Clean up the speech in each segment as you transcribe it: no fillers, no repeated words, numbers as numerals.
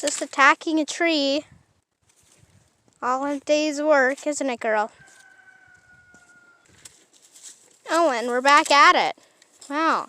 Just attacking a tree. All in a day's work, isn't it, girl? Oh, and we're back at it. Wow.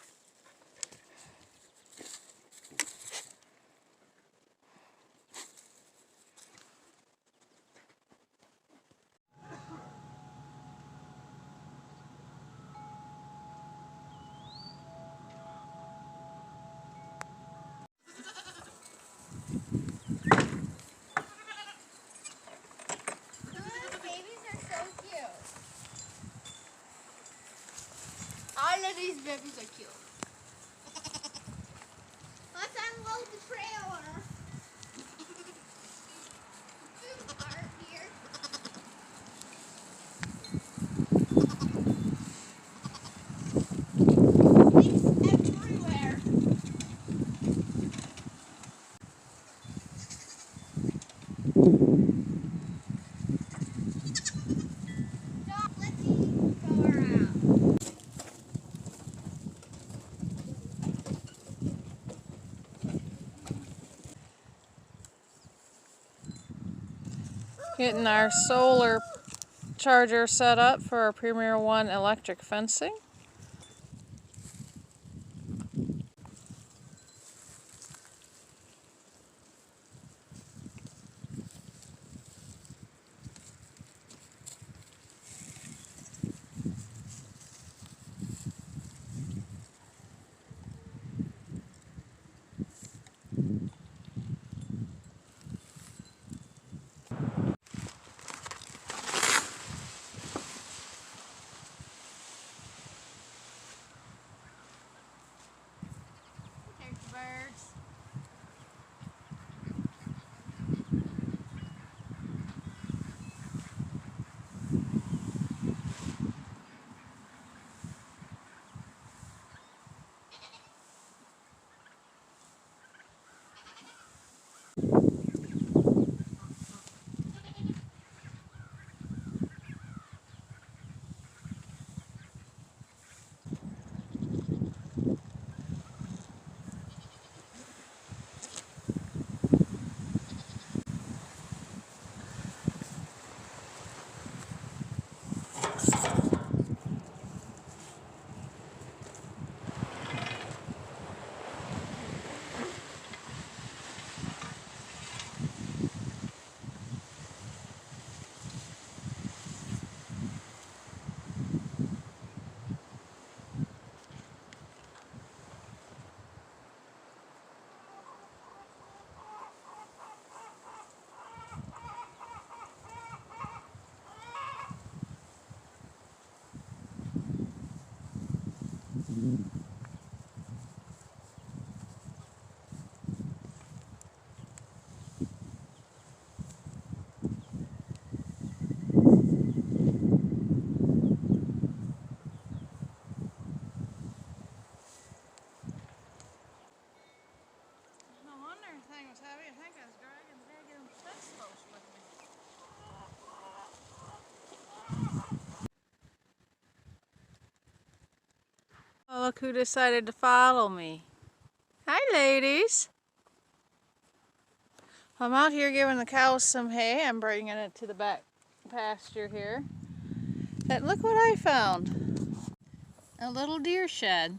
All of these babies are cute. Let's unload the trailer. Are here. It's everywhere. Stop letting go around. Getting our solar charger set up for our Premier One electric fencing. There's the birds. No wonder the thing was heavy. I think I was dragging the daggone fence post with me. Oh, look who decided to follow me. Hi, ladies. I'm out here giving the cows some hay. I'm bringing it to the back pasture here. And look what I found. A little deer shed.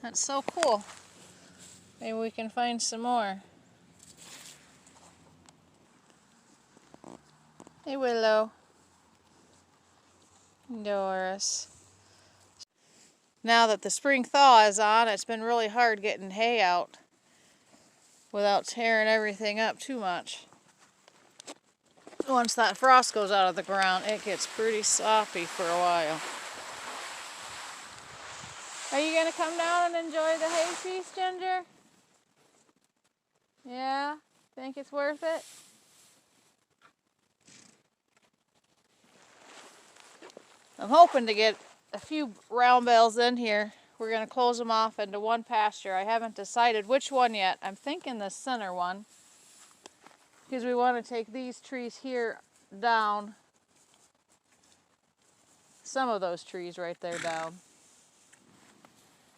That's so cool. Maybe we can find some more. Hey, Willow. Doris. Now that the spring thaw is on, it's been really hard getting hay out without tearing everything up too much. Once that frost goes out of the ground, it gets pretty soppy for a while. Are you going to come down and enjoy the hay feast, Ginger? Yeah? Think it's worth it? I'm hoping to get a few round bales in here. We're going to close them off into one pasture. I haven't decided which one yet. I'm thinking the center one, because we want to take these trees here down. Some of those trees right there down.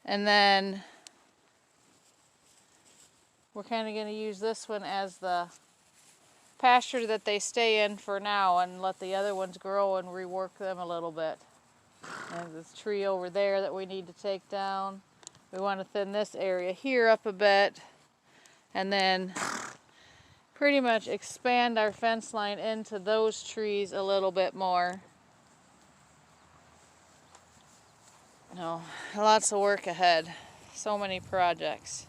And then we're kind of going to use this one as the pasture that they stay in for now and let the other ones grow and rework them a little bit. And this tree over there that we need to take down. We want to thin this area here up a bit and then pretty much expand our fence line into those trees a little bit more. No, lots of work ahead. So many projects.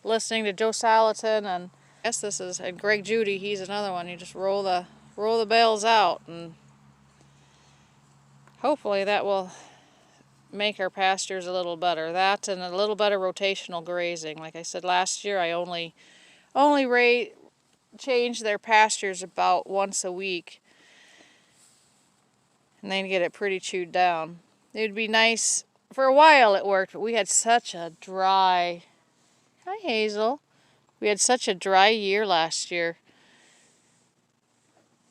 Listening to Joe Salatin and I guess this is and Greg Judy, he's another one. You just roll the bales out and hopefully that will make our pastures a little better. That and a little better rotational grazing. Like I said last year, I only change their pastures about once a week and then get it pretty chewed down. It would be nice, for a while it worked, but we had such a dry, hi Hazel, we had such a dry year last year.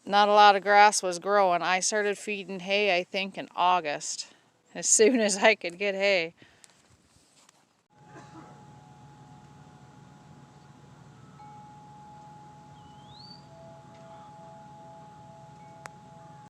Not a lot of grass was growing. I started feeding hay I think in August, as soon as I could get hay.